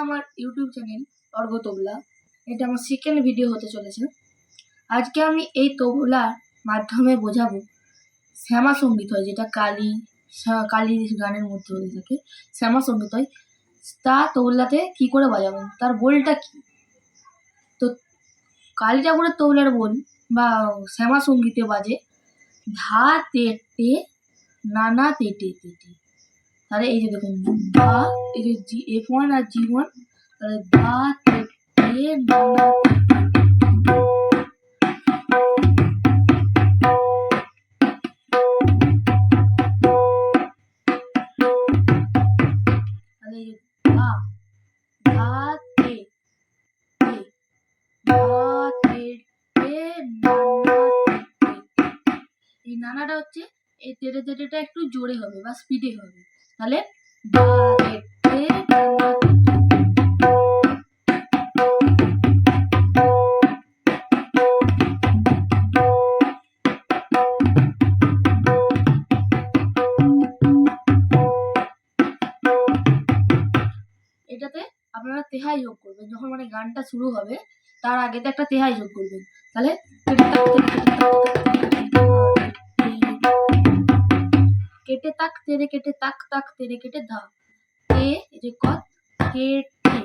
আমার YouTube channel অর্ঘ তবলা। এটা আমার সেকেন্ড ভিডিও হতে চলেছে। আজকে আমি এই তবলার মাধ্যমে বোঝাবো শ্যামা সঙ্গীত হয়, যেটা কালী গানের মধ্যে হয়ে থাকে। শ্যামা সঙ্গীত হয়, তা তবলাতে কি করে বাজাবেন, তার বোলটা কি। তো কালী ঠাকুরের তবলার বোল বা শ্যামা সঙ্গীতে বাজে ধা তে টে নানা তেটে তেটে। তাহলে এই যে দেখুন ধা, এই যে F1 আর G1, তাহলে ধা তে টে নানা তাহলে এই যে ধা ধা তে টে ধা তে টে নানা তেটে। এই নানাটা হচ্ছে এই তেটে তেটেটা একটু জোরে হবে বা স্পিডে হবে। তাহলে ধা তে টে নানা এটাতে আপনারা তেহাই যোগ করবেন। যখন মানে গানটা শুরু হবে তার আগেতে একটা তেহাই যোগ করবেন। তাহলে কেটে তাক তেরে কেটে তাক তাক তেরে কেটে ধা তে, এই যে কত কেটে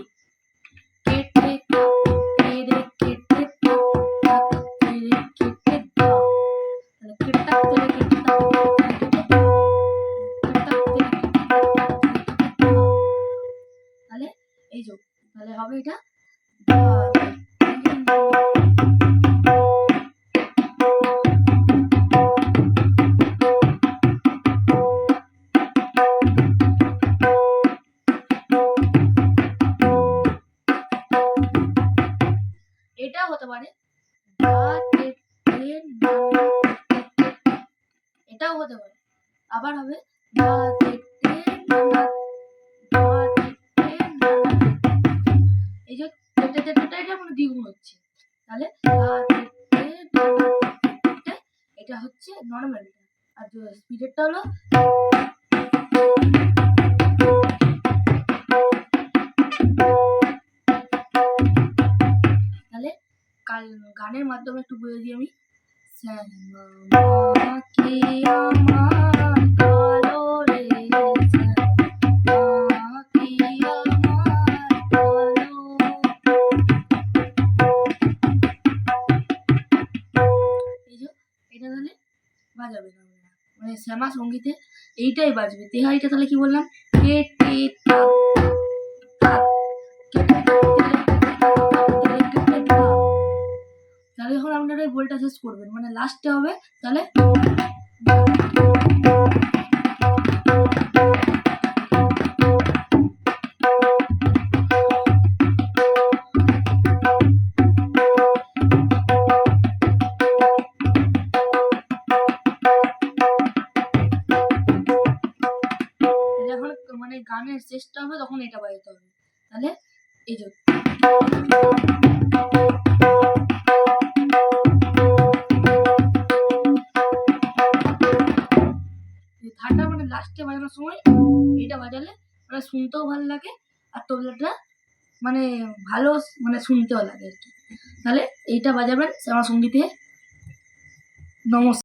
কেটে তাক তেরে কেটে তাক তাক তেরে কেটে ধা। তাহলে কেটে তাক তেরে কেটে তাক কেটে ধা, কেটে তাক তেরে কেটে তাক কেটে ধা। তাহলে এই যোগ, তাহলে হবে এটা ধা। এটাও হতে পারে ধা তে টে নানা তেটে, এটাও হতে পারে। আবার হবে ধা তে টে নানা ধা তে টে নানা। এই যে তেটে তেটেটা এটা মানে দ্বিগুণ হচ্ছে। তাহলে ধা তে টে নানা তেটে, এটা হচ্ছে নরমালটা। আর স্পিডেরটা হলো তাহলে গানের মাধ্যমে একটু বলে দিই আমি। শ্যামা কে আমার কালো রে, শ্যামা কে আমার কালো। এই যে এটা তাহলে বাজাবেন আপনারা, মানে শ্যামা সঙ্গীতে এইটাই বাজবে। তেহাইটা তাহলে কি বললাম, কেটে তাক তাক কেটে তাক তেরে কেটে তাক তাক তেরে কেটে ধা। তাহলে যখন আপনারা এই বোলটা শেষ করবেন, মানে লাস্টে হবে, তাহলে যখন মানে গানের শেষটা হবে তখন এটা বাজাতে হবে। তাহলে এই যে ধাটা মানে লাস্টে বাজানোর সময় এটা বাজালে মানে শুনতেও ভালো লাগে, আর তবলাটা মানে ভালো মানে শুনতেও লাগে আর কি। তাহলে এইটা বাজাবেন শ্যামা সঙ্গীতে। নমস্কার।